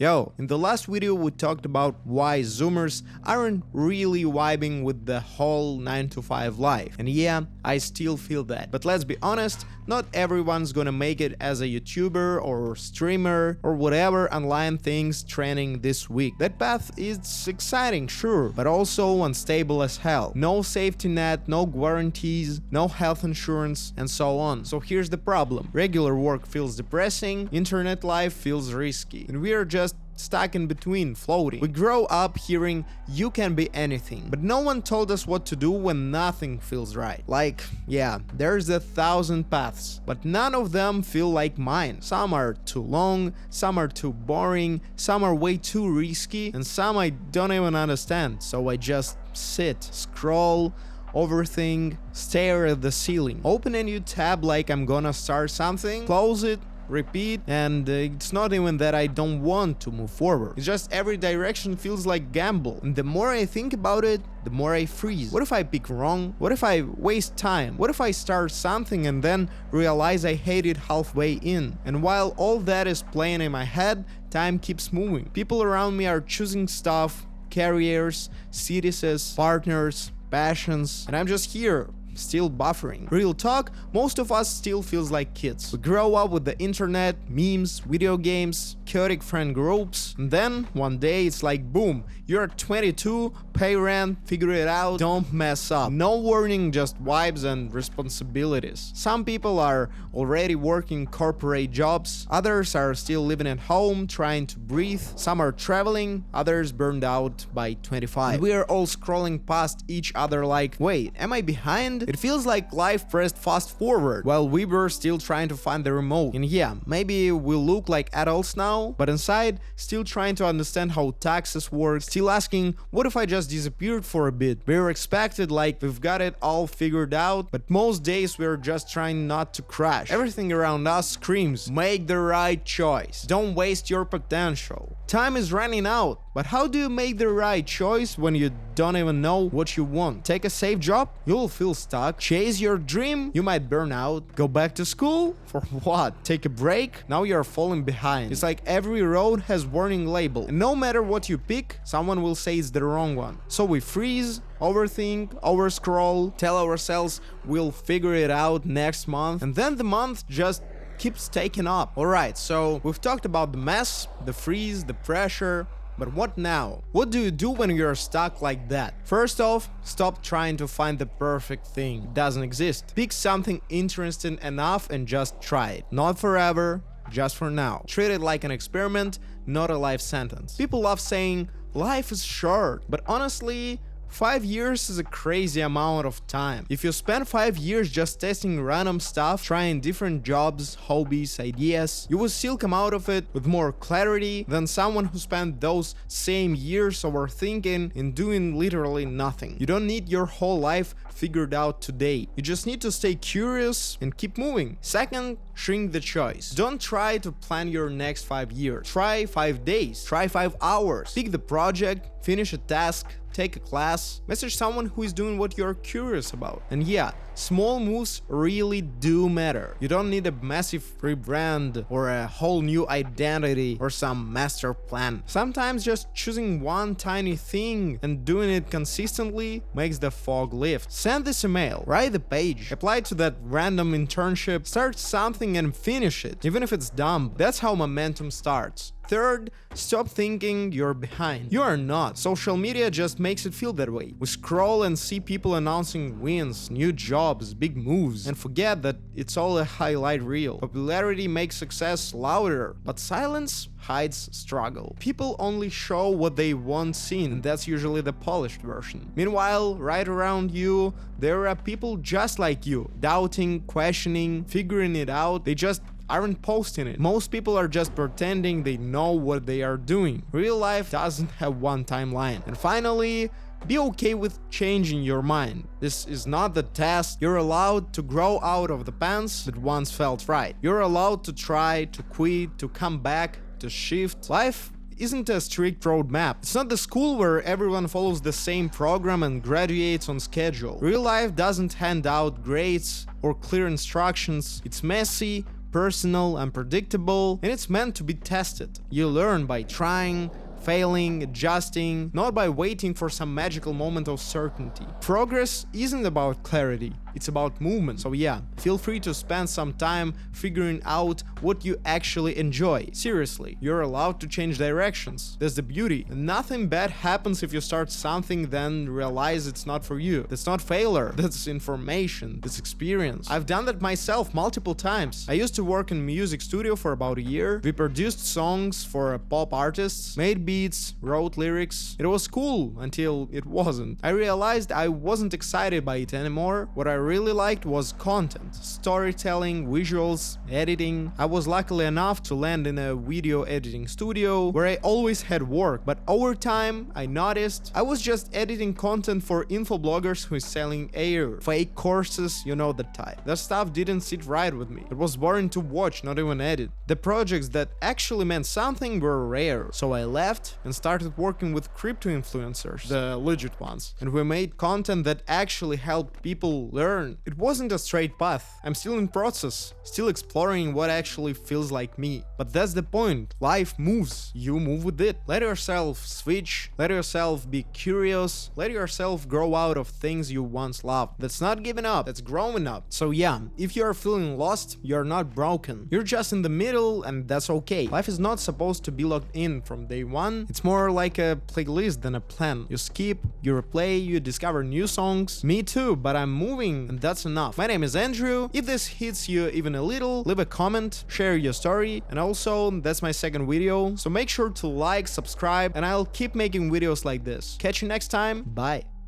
Yo, in the last video we talked about why Zoomers aren't really vibing with the whole 9 to 5 life. And yeah, I still feel that. But let's be honest, not everyone's gonna make it as a YouTuber or streamer or whatever online things trending this week. That path is exciting, sure, but also unstable as hell. No safety net, no guarantees, no health insurance, and so on. So here's the problem. Regular work feels depressing, internet life feels risky, and we are just stuck in between, floating. We grow up hearing you can be anything, but no one told us what to do when nothing feels right. Like, yeah, there's 1,000 paths, but none of them feel like mine. Some are too long, some are too boring, some are way too risky, and some I don't even understand, so I just sit, scroll, overthink, stare at the ceiling. Open a new tab like I'm gonna start something, close it, repeat, and it's not even that I don't want to move forward. It's just every direction feels like gamble, and the more I think about it, the more I freeze. What if I pick wrong? What if I waste time? What if I start something and then realize I hate it halfway in? And while all that is playing in my head, time keeps moving. People around me are choosing stuff, careers, cities, partners, passions, and I'm just here, still buffering. Real talk, most of us still feels like kids. We grow up with the internet, memes, video games, chaotic friend groups, and then one day it's like boom, you're 22, pay rent, figure it out, don't mess up. No warning, just vibes and responsibilities. Some people are already working corporate jobs, others are still living at home, trying to breathe, some are traveling, others burned out by 25. And we are all scrolling past each other like, wait, am I behind? It feels like life pressed fast forward while we were still trying to find the remote. And yeah, maybe we look like adults now, but inside, still trying to understand how taxes work, still asking, what if I just disappeared for a bit? We're expected like we've got it all figured out, but most days we're just trying not to crash. Everything around us screams, make the right choice. Don't waste your potential. Time is running out, but how do you make the right choice when you don't even know what you want? Take a safe job? You'll feel stuck. Chase your dream? You might burn out. Go back to school? For what? Take a break? Now you're falling behind. It's like every road has warning label, and no matter what you pick, someone will say it's the wrong one. So we freeze, overthink, overscroll, tell ourselves we'll figure it out next month, and then the month just keeps taking up. Alright, so we've talked about the mess, the freeze, the pressure, but what now? What do you do when you're stuck like that? First off, stop trying to find the perfect thing. It doesn't exist. Pick something interesting enough and just try it. Not forever, just for now. Treat it like an experiment, not a life sentence. People love saying, life is short, but honestly, 5 years is a crazy amount of time. If you spend 5 years just testing random stuff, trying different jobs, hobbies, ideas, you will still come out of it with more clarity than someone who spent those same years overthinking and doing literally nothing. You don't need your whole life figured out today. You just need to stay curious and keep moving. Second, shrink the choice. Don't try to plan your next 5 years. Try 5 days. Try 5 hours. Pick the project, finish a task, take a class, message someone who is doing what you're curious about. And yeah, small moves really do matter. You don't need a massive rebrand or a whole new identity or some master plan. Sometimes just choosing one tiny thing and doing it consistently makes the fog lift. Send this email, write the page, apply to that random internship, start something and finish it, even if it's dumb. That's how momentum starts. Third, stop thinking you're behind. You are not. Social media just makes it feel that way. We scroll and see people announcing wins, new jobs, big moves, and forget that it's all a highlight reel. Popularity makes success louder, but silence hides struggle. People only show what they want seen, and that's usually the polished version. Meanwhile, right around you, there are people just like you, doubting, questioning, figuring it out. They just aren't posting it. Most people are just pretending they know what they are doing. Real life doesn't have one timeline. And finally, be okay with changing your mind. This is not the test. You're allowed to grow out of the pants that once felt right. You're allowed to try, to quit, to come back, to shift. Life isn't a strict roadmap. It's not the school where everyone follows the same program and graduates on schedule. Real life doesn't hand out grades or clear instructions. It's messy, personal, unpredictable, and it's meant to be tested. You learn by trying, failing, adjusting, not by waiting for some magical moment of certainty. Progress isn't about clarity, it's about movement. So yeah, feel free to spend some time figuring out what you actually enjoy. Seriously, you're allowed to change directions. That's the beauty. Nothing bad happens if you start something then realize it's not for you. That's not failure, that's information, that's experience. I've done that myself multiple times. I used to work in music studio for about a year. We produced songs for pop artists, made beats, wrote lyrics. It was cool until it wasn't. I realized I wasn't excited by it anymore. What I really liked was content, storytelling, visuals, editing. I was lucky enough to land in a video editing studio where I always had work, but over time I noticed I was just editing content for infobloggers who is selling air, fake courses, you know the type. That stuff didn't sit right with me. It was boring to watch, not even edit. The projects that actually meant something were rare, so I left and started working with crypto influencers, the legit ones, and we made content that actually helped people learn. It wasn't a straight path. I'm still in process, still exploring what actually feels like me. But that's the point. Life moves. You move with it. Let yourself switch. Let yourself be curious. Let yourself grow out of things you once loved. That's not giving up. That's growing up. So yeah, if you are feeling lost, you're not broken. You're just in the middle, and that's okay. Life is not supposed to be locked in from day one. It's more like a playlist than a plan. You skip, you replay, you discover new songs. Me too, but I'm moving, and that's enough. My name is Andrew. If this hits you even a little, leave a comment, share your story, and also that's my second video, so make sure to like, subscribe, and I'll keep making videos like this. Catch you next time. Bye.